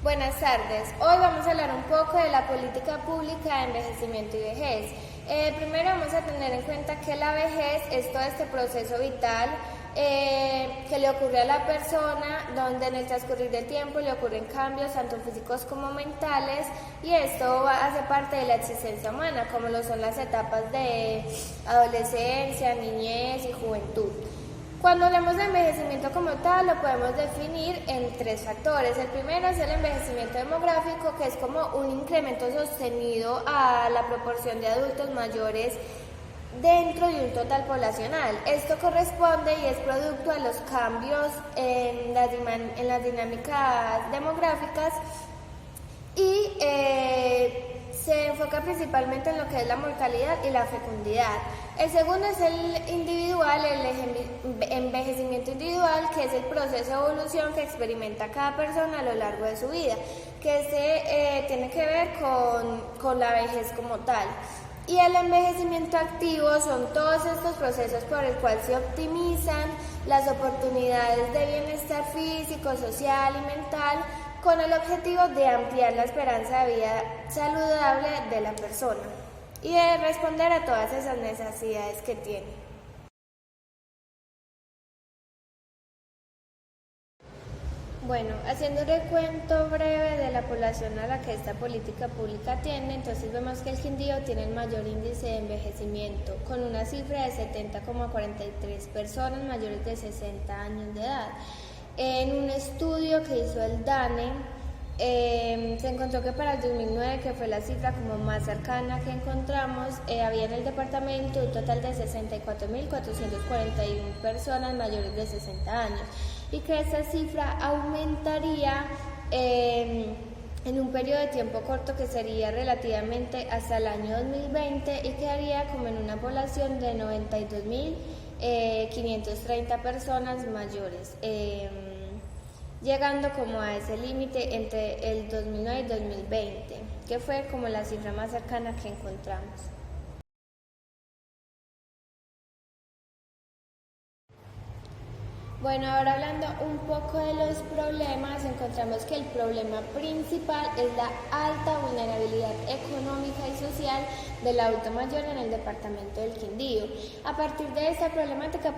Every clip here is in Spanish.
Buenas tardes. Hoy vamos a hablar un poco de la política pública de envejecimiento y vejez. Primero vamos a tener en cuenta que la vejez es todo este proceso vital que le ocurre a la persona, donde en el transcurrir del tiempo le ocurren cambios tanto físicos como mentales, y esto hace parte de la existencia humana, como lo son las etapas de adolescencia, niñez y juventud. Cuando hablamos de envejecimiento como tal, lo podemos definir en tres factores. El primero es el envejecimiento demográfico, que es como un incremento sostenido a la proporción de adultos mayores dentro de un total poblacional. Esto corresponde y es producto de los cambios en las dinámicas demográficas y se enfoca principalmente en lo que es la mortalidad y la fecundidad. El segundo es el individual, el envejecimiento individual, que es el proceso de evolución que experimenta cada persona a lo largo de su vida, que tiene que ver con la vejez como tal. Y el envejecimiento activo son todos estos procesos por el cual se optimizan las oportunidades de bienestar físico, social y mental, con el objetivo de ampliar la esperanza de vida saludable de la persona y de responder a todas esas necesidades que tiene. Bueno, haciendo un recuento breve de la población a la que esta política pública tiene, entonces vemos que el Quindío tiene el mayor índice de envejecimiento, con una cifra de 70,43 personas mayores de 60 años de edad. En un estudio que hizo el DANE, se encontró que para el 2009, que fue la cifra como más cercana que encontramos, había en el departamento un total de 64.441 personas mayores de 60 años, y que esa cifra aumentaría en un periodo de tiempo corto, que sería relativamente hasta el año 2020, y quedaría como en una población de 92.530 personas mayores, llegando como a ese límite entre el 2009 y 2020, que fue como la cifra más cercana que encontramos. Bueno, ahora hablando un poco de los problemas, encontramos que el problema principal es la alta vulnerabilidad económica y social del adulto mayor en el departamento del Quindío. A partir de esta problemática,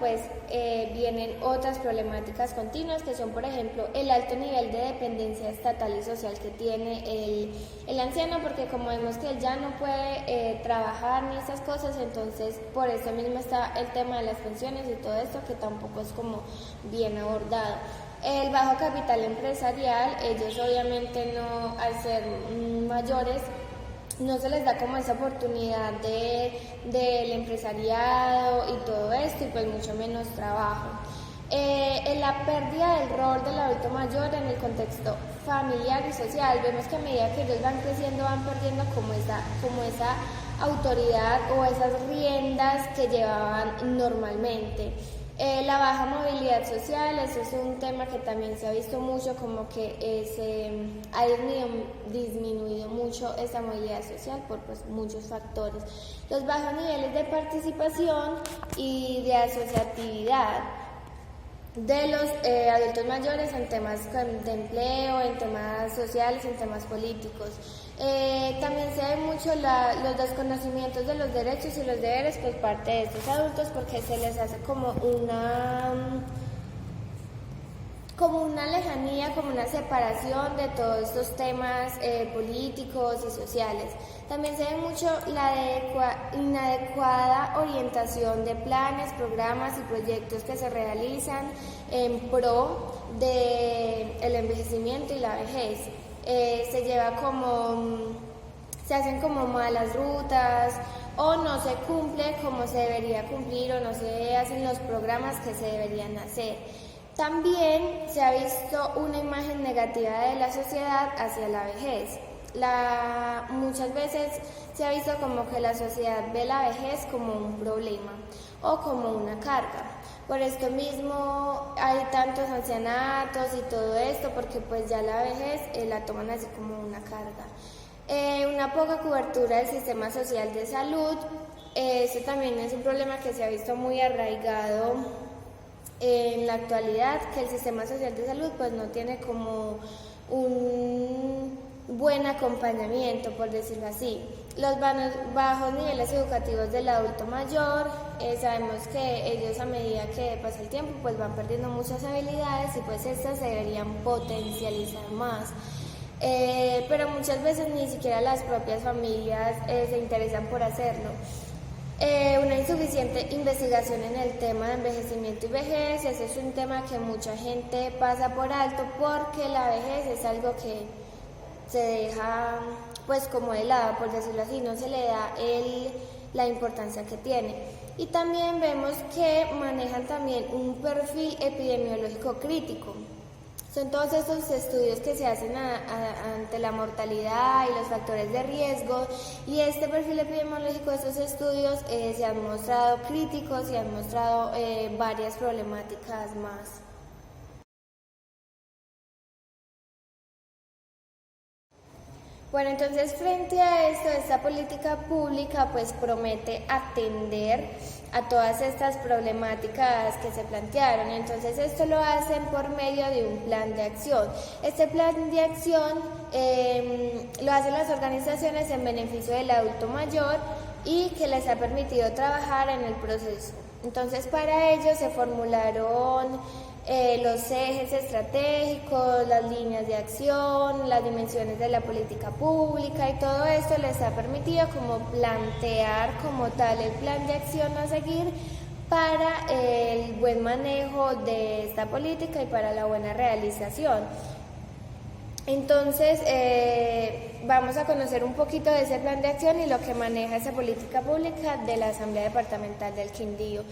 vienen otras problemáticas continuas, que son, por ejemplo, el alto nivel de dependencia estatal y social que tiene el anciano, porque como vemos que él ya no puede trabajar ni esas cosas, entonces por eso mismo está el tema de las pensiones y todo esto, que tampoco es como bien abordado. El bajo capital empresarial, ellos obviamente no, al ser mayores, no se les da como esa oportunidad del empresariado y todo esto, y pues mucho menos trabajo. En la pérdida del rol del adulto mayor en el contexto familiar y social, vemos que a medida que ellos van creciendo van perdiendo como esa autoridad o esas riendas que llevaban normalmente. La baja movilidad social, eso es un tema que también se ha visto mucho, como que ha disminuido mucho esa movilidad social por muchos factores. Los bajos niveles de participación y de asociatividad de los adultos mayores en temas de empleo, en temas sociales, en temas políticos. También se ve mucho los desconocimientos de los derechos y los deberes por parte de estos adultos, porque se les hace como una lejanía, como una separación de todos estos temas políticos y sociales. También se ve mucho la inadecuada orientación de planes, programas y proyectos que se realizan en pro del envejecimiento y la vejez. Se hacen como malas rutas, o no se cumple como se debería cumplir, o no se hacen los programas que se deberían hacer. También se ha visto una imagen negativa de la sociedad hacia la vejez. Muchas veces se ha visto como que la sociedad ve la vejez como un problema o como una carga. Por esto mismo hay tantos ancianatos y todo esto, porque pues ya la vejez la toman así como una carga. Una poca cobertura del sistema social de salud, eso también es un problema que se ha visto muy arraigado en la actualidad, que el sistema social de salud pues no tiene como un buen acompañamiento, por decirlo así. Los bajos niveles educativos del adulto mayor, sabemos que ellos a medida que pasa el tiempo pues van perdiendo muchas habilidades y pues estas se deberían potencializar más. Pero muchas veces ni siquiera las propias familias se interesan por hacerlo. Una insuficiente investigación en el tema de envejecimiento y vejez, ese es un tema que mucha gente pasa por alto porque la vejez es algo que se deja pues como de lado, por decirlo así, no se le da la importancia que tiene. Y también vemos que manejan también un perfil epidemiológico crítico. Son todos estos estudios que se hacen ante la mortalidad y los factores de riesgo, y este perfil epidemiológico de estos estudios se han mostrado críticos y han mostrado varias problemáticas más. Bueno, entonces frente a esto, esta política pública pues promete atender a todas estas problemáticas que se plantearon. Entonces esto lo hacen por medio de un plan de acción. Este plan de acción lo hacen las organizaciones en beneficio del adulto mayor y que les ha permitido trabajar en el proceso. Entonces para ello se formularon los ejes estratégicos, las líneas de acción, las dimensiones de la política pública, y todo esto les ha permitido como plantear como tal el plan de acción a seguir para el buen manejo de esta política y para la buena realización. Entonces vamos a conocer un poquito de ese plan de acción y lo que maneja esa política pública de la Asamblea Departamental del Quindío.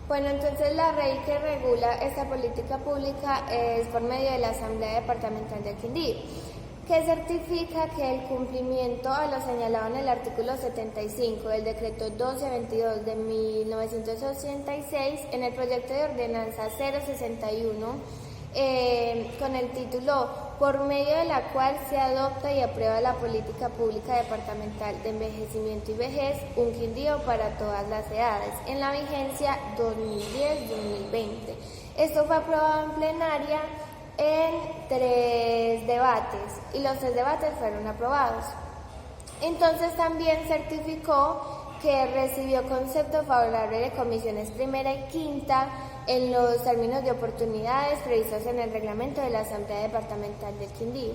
Bueno, entonces la ley que regula esta política pública es por medio de la Asamblea Departamental del Quindío, que certifica que el cumplimiento a lo señalado en el artículo 75 del decreto 1222 de 1986 en el proyecto de ordenanza 061 con el título por medio de la cual se adopta y aprueba la política pública departamental de envejecimiento y vejez, un Quindío para todas las edades, en la vigencia 2010-2020. Esto fue aprobado en plenaria en 3 debates y los 3 debates fueron aprobados. Entonces también certificó que recibió concepto favorable de comisiones primera y quinta en los términos de oportunidades previstos en el reglamento de la Asamblea Departamental del Quindío.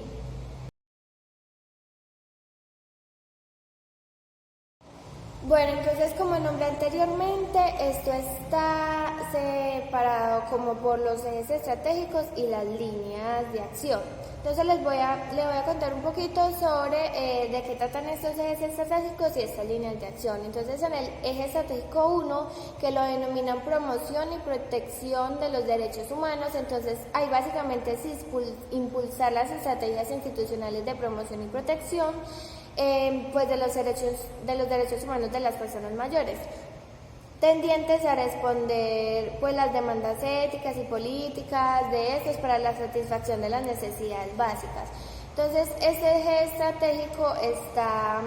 Bueno, entonces como nombré anteriormente, esto está separado como por los ejes estratégicos y las líneas de acción. Entonces les voy a contar un poquito sobre de qué tratan estos ejes estratégicos y estas líneas de acción. Entonces en el eje estratégico 1, que lo denominan promoción y protección de los derechos humanos, entonces ahí básicamente es impulsar las estrategias institucionales de promoción y protección pues de los derechos humanos de las personas mayores, tendientes a responder pues las demandas éticas y políticas de estos para la satisfacción de las necesidades básicas. Entonces este eje estratégico está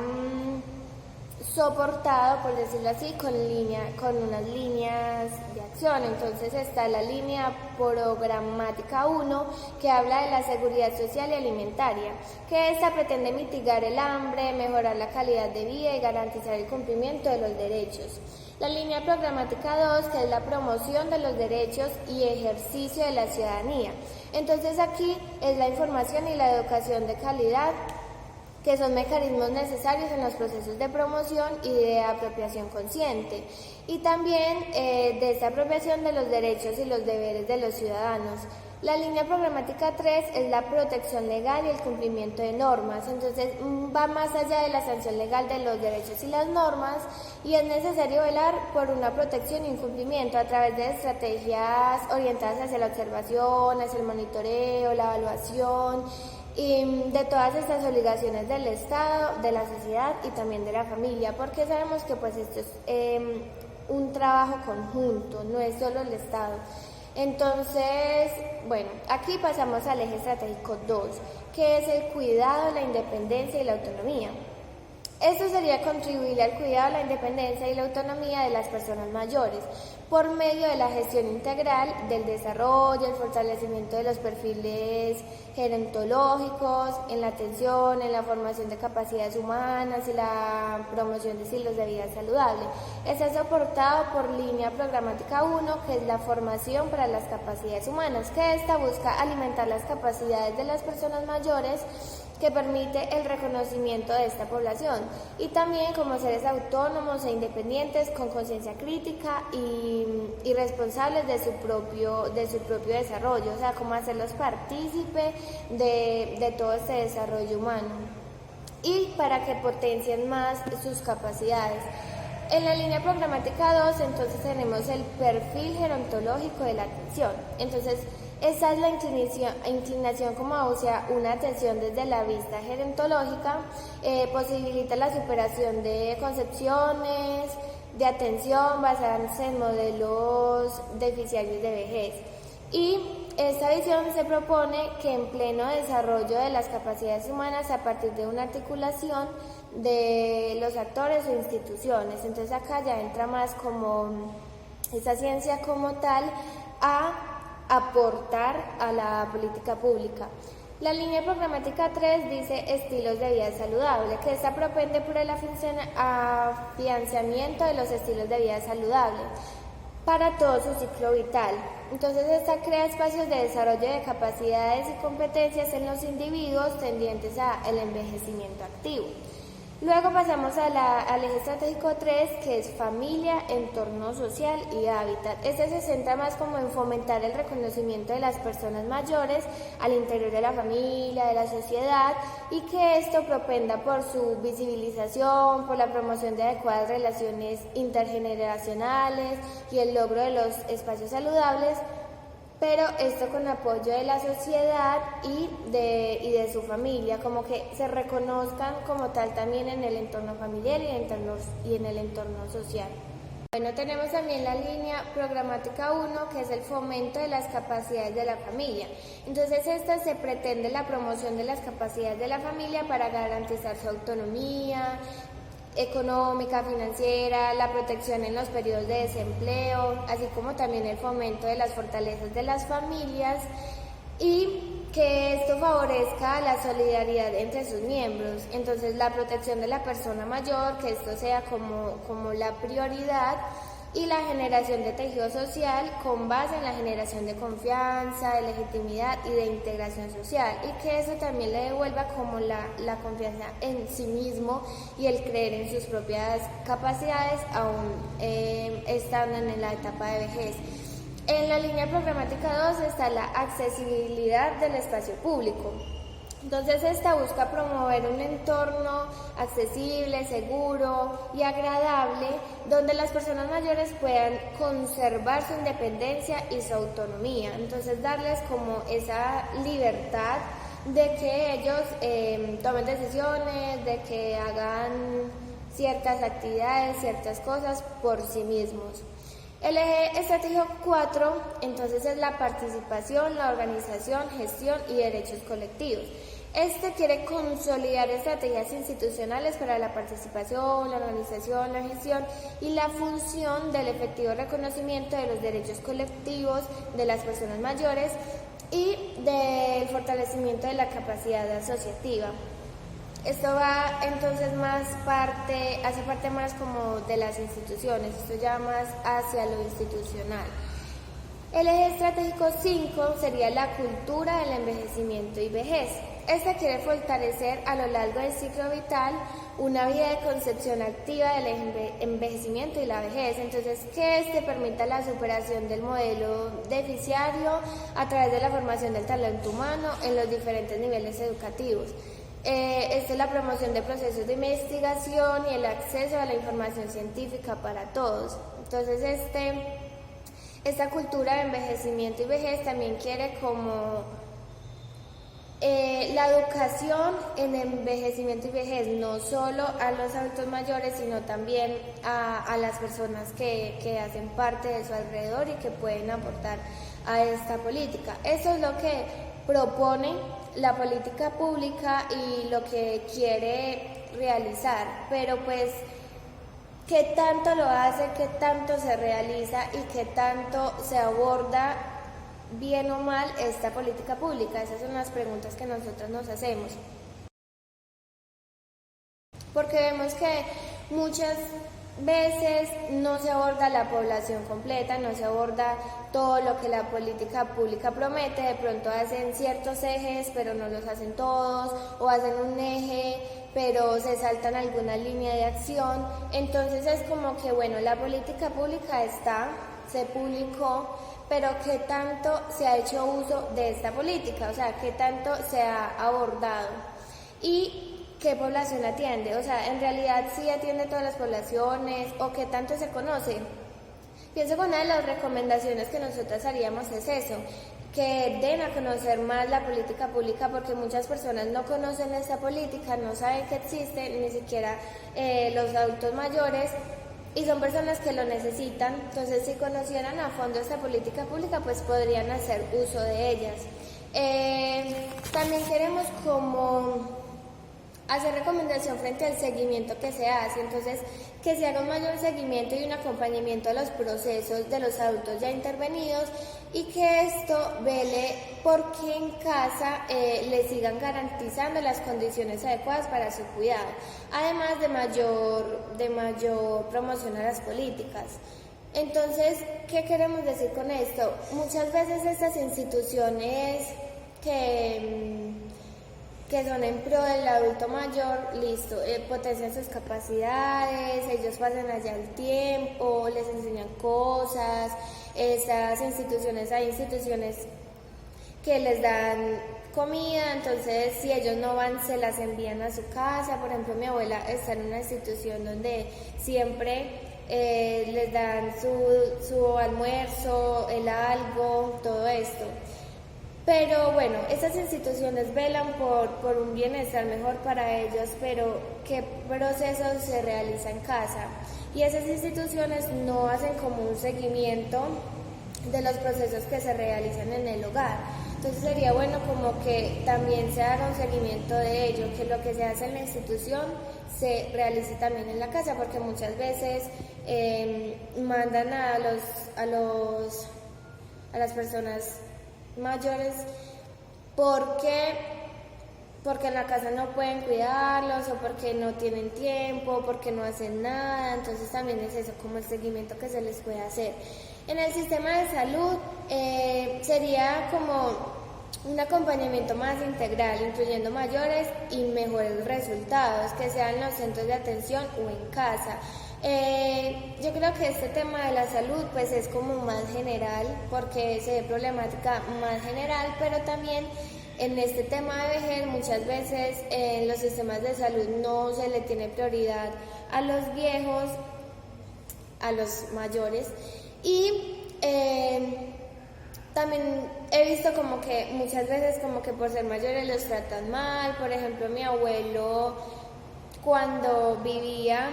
soportado, por decirlo así, con unas líneas de acción. Entonces está la línea programática 1, que habla de la seguridad social y alimentaria, que esta pretende mitigar el hambre, mejorar la calidad de vida y garantizar el cumplimiento de los derechos. La línea programática 2, que es la promoción de los derechos y ejercicio de la ciudadanía. Entonces aquí es la información y la educación de calidad, que son mecanismos necesarios en los procesos de promoción y de apropiación consciente, y también de esta apropiación de los derechos y los deberes de los ciudadanos. La línea programática 3 es la protección legal y el cumplimiento de normas, entonces va más allá de la sanción legal de los derechos y las normas, y es necesario velar por una protección y un cumplimiento a través de estrategias orientadas hacia la observación, hacia el monitoreo, la evaluación, y de todas estas obligaciones del Estado, de la sociedad y también de la familia, porque sabemos que pues esto es un trabajo conjunto, no es solo el Estado. Entonces, bueno, aquí pasamos al eje estratégico 2, que es el cuidado, la independencia y la autonomía. Esto sería contribuir al cuidado, la independencia y la autonomía de las personas mayores, por medio de la gestión integral del desarrollo, el fortalecimiento de los perfiles gerontológicos, en la atención, en la formación de capacidades humanas y la promoción de estilos de vida saludable. Está soportado por línea programática 1, que es la formación para las capacidades humanas, que esta busca alimentar las capacidades de las personas mayores, que permite el reconocimiento de esta población y también como seres autónomos e independientes con conciencia crítica y responsables de su propio desarrollo, o sea, como hacerlos partícipe de todo este desarrollo humano y para que potencien más sus capacidades. En la línea programática 2, entonces tenemos el perfil gerontológico de la atención. Entonces, esa es la inclinación como hacia una atención desde la vista gerontológica, posibilita la superación de concepciones de atención basadas en modelos deficiarios de vejez. Y esta visión se propone que en pleno desarrollo de las capacidades humanas a partir de una articulación de los actores o instituciones. Entonces acá ya entra más como esta ciencia como tal a aportar a la política pública. La línea programática 3 dice estilos de vida saludable, que esta propende por el afianzamiento de los estilos de vida saludable para todo su ciclo vital. Entonces esta crea espacios de desarrollo de capacidades y competencias en los individuos tendientes al envejecimiento activo. Luego pasamos al eje estratégico 3, que es familia, entorno social y hábitat. Este se centra más como en fomentar el reconocimiento de las personas mayores al interior de la familia, de la sociedad, y que esto propenda por su visibilización, por la promoción de adecuadas relaciones intergeneracionales y el logro de los espacios saludables, pero esto con apoyo de la sociedad y de su familia, como que se reconozcan como tal también en el entorno familiar y en el entorno social. Bueno, tenemos también la línea programática 1, que es el fomento de las capacidades de la familia. Entonces, esta se pretende la promoción de las capacidades de la familia para garantizar su autonomía económica, financiera, la protección en los periodos de desempleo, así como también el fomento de las fortalezas de las familias y que esto favorezca la solidaridad entre sus miembros. Entonces, la protección de la persona mayor, que esto sea como la prioridad, y la generación de tejido social con base en la generación de confianza, de legitimidad y de integración social, y que eso también le devuelva como la confianza en sí mismo y el creer en sus propias capacidades aún estando en la etapa de vejez. En la línea programática 2 está la accesibilidad del espacio público. Entonces esta busca promover un entorno accesible, seguro y agradable donde las personas mayores puedan conservar su independencia y su autonomía. Entonces darles como esa libertad de que ellos tomen decisiones, de que hagan ciertas actividades, ciertas cosas por sí mismos. El eje estratégico 4, entonces, es la participación, la organización, gestión y derechos colectivos. Este quiere consolidar estrategias institucionales para la participación, la organización, la gestión y la función del efectivo reconocimiento de los derechos colectivos de las personas mayores y del fortalecimiento de la capacidad asociativa. Esto va entonces hace parte más como de las instituciones, esto ya más hacia lo institucional. El eje estratégico 5 sería la cultura del envejecimiento y vejez. Esta quiere fortalecer a lo largo del ciclo vital una vida de concepción activa del envejecimiento y la vejez. Entonces, que permita la superación del modelo deficiario a través de la formación del talento humano en los diferentes niveles educativos. Esta es la promoción de procesos de investigación y el acceso a la información científica para todos. Entonces, esta cultura de envejecimiento y vejez también quiere como la educación en envejecimiento y vejez, no solo a los adultos mayores, sino también a las personas que hacen parte de su alrededor y que pueden aportar a esta política. Eso es lo que propone la política pública y lo que quiere realizar, pero pues qué tanto lo hace, qué tanto se realiza y qué tanto se aborda bien o mal esta política pública. Esas son las preguntas que nosotros nos hacemos. Porque vemos que muchas veces no se aborda la población completa, no se aborda todo lo que la política pública promete. De pronto hacen ciertos ejes, pero no los hacen todos, o hacen un eje, pero se saltan alguna línea de acción. Entonces es como que, bueno, la política pública está, se publicó, pero ¿qué tanto se ha hecho uso de esta política? O sea, ¿qué tanto se ha abordado? Y ¿qué población atiende? O sea, ¿en realidad sí atiende todas las poblaciones o qué tanto se conoce? Pienso que una de las recomendaciones que nosotros haríamos es eso, que den a conocer más la política pública, porque muchas personas no conocen esta política, no saben que existe, ni siquiera los adultos mayores, y son personas que lo necesitan. Entonces, si conocieran a fondo esta política pública, pues podrían hacer uso de ellas. También queremos como hacer recomendación frente al seguimiento que se hace. Entonces, que se haga un mayor seguimiento y un acompañamiento a los procesos de los adultos ya intervenidos, y que esto vele porque en casa le sigan garantizando las condiciones adecuadas para su cuidado, además de mayor promoción a las políticas. Entonces, ¿qué queremos decir con esto? Muchas veces estas instituciones que son en pro del adulto mayor, listo, potencian sus capacidades, ellos pasan allá el tiempo, les enseñan cosas. Esas instituciones, hay instituciones que les dan comida, entonces si ellos no van, se las envían a su casa. Por ejemplo, mi abuela está en una institución donde siempre les dan su almuerzo, el algo, todo esto. Pero bueno, estas instituciones velan por un bienestar mejor para ellos, pero ¿qué procesos se realizan en casa? Y esas instituciones no hacen como un seguimiento de los procesos que se realizan en el hogar. Entonces sería bueno como que también se haga un seguimiento de ello, que lo que se hace en la institución se realice también en la casa, porque muchas veces mandan a las personas mayores porque en la casa no pueden cuidarlos, o porque no tienen tiempo, porque no hacen nada. Entonces también es eso, como el seguimiento que se les puede hacer. En el sistema de salud sería como un acompañamiento más integral, incluyendo mayores y mejores resultados, que sean en los centros de atención o en casa. Yo creo que este tema de la salud pues es como más general, porque se ve problemática más general, pero también en este tema de vejez muchas veces en los sistemas de salud no se le tiene prioridad a los viejos, a los mayores, y también he visto como que muchas veces como que por ser mayores los tratan mal. Por ejemplo, mi abuelo, cuando vivía,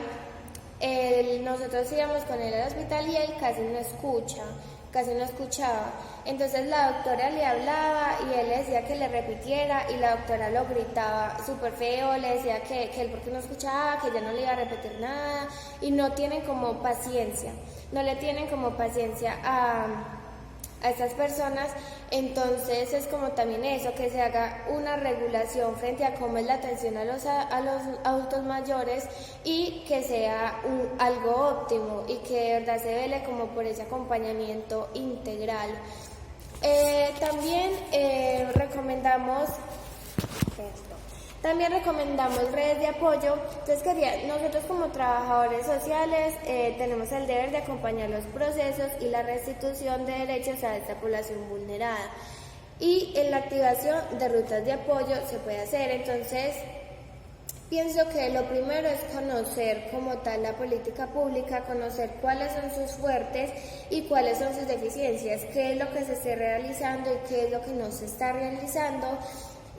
nosotros íbamos con él al hospital y él casi no escuchaba. Entonces la doctora le hablaba y él le decía que le repitiera, y la doctora lo gritaba súper feo, le decía que él porque no escuchaba, que ya no le iba a repetir nada, y no tienen como paciencia, no le tienen como paciencia a estas personas. Entonces es como también eso, que se haga una regulación frente a cómo es la atención a los adultos mayores, y que sea algo óptimo, y que de verdad se vele como por ese acompañamiento integral. También recomendamos redes de apoyo. Entonces nosotros como trabajadores sociales tenemos el deber de acompañar los procesos y la restitución de derechos a esta población vulnerada, y en la activación de rutas de apoyo se puede hacer. Entonces pienso que lo primero es conocer como tal la política pública, conocer cuáles son sus fuertes y cuáles son sus deficiencias, qué es lo que se está realizando y qué es lo que no se está realizando,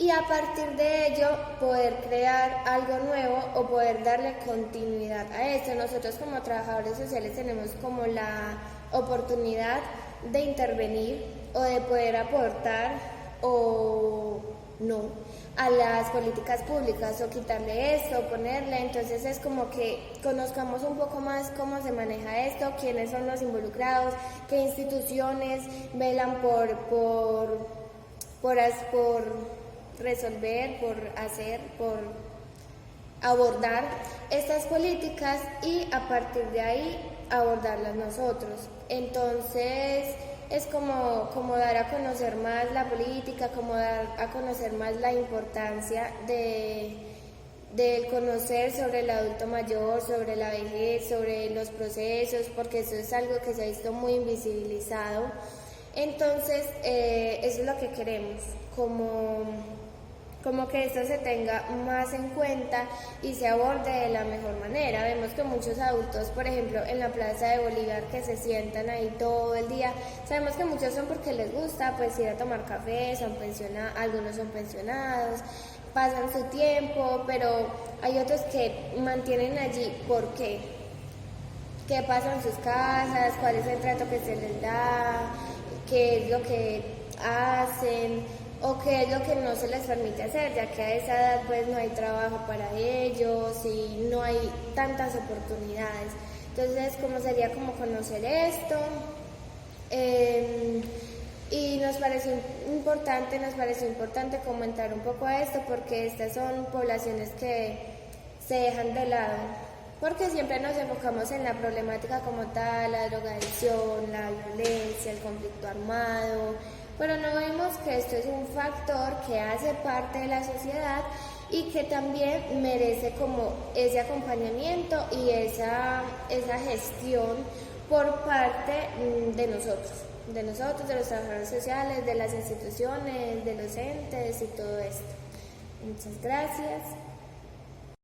y a partir de ello poder crear algo nuevo o poder darle continuidad a esto. Nosotros como trabajadores sociales tenemos como la oportunidad de intervenir o de poder aportar o no a las políticas públicas o quitarle esto, ponerle. Entonces es como que conozcamos un poco más cómo se maneja esto, quiénes son los involucrados, qué instituciones velan por resolver, por hacer, por abordar estas políticas y a partir de ahí abordarlas nosotros. Entonces es como dar a conocer más la política, como dar a conocer más la importancia de conocer sobre el adulto mayor, sobre la vejez, sobre los procesos, porque eso es algo que se ha visto muy invisibilizado. Entonces eso es lo que queremos, como que esto se tenga más en cuenta y se aborde de la mejor manera. Vemos que muchos adultos, por ejemplo, en la Plaza de Bolívar, que se sientan ahí todo el día, sabemos que muchos son porque les gusta pues ir a tomar café, algunos son pensionados, pasan su tiempo, pero hay otros que mantienen allí. ¿Por qué? ¿Qué pasa en sus casas? ¿Cuál es el trato que se les da? ¿Qué es lo que hacen? O qué es lo que no se les permite hacer, ya que a esa edad pues no hay trabajo para ellos y no hay tantas oportunidades. Entonces sería como conocer esto, y nos pareció importante comentar un poco esto, porque estas son poblaciones que se dejan de lado, porque siempre nos enfocamos en la problemática como tal, la drogadicción, la violencia, el conflicto armado, pero no vemos que esto es un factor que hace parte de la sociedad y que también merece como ese acompañamiento y esa gestión por parte de nosotros, de los trabajadores sociales, de las instituciones, de los entes y todo esto. Muchas gracias.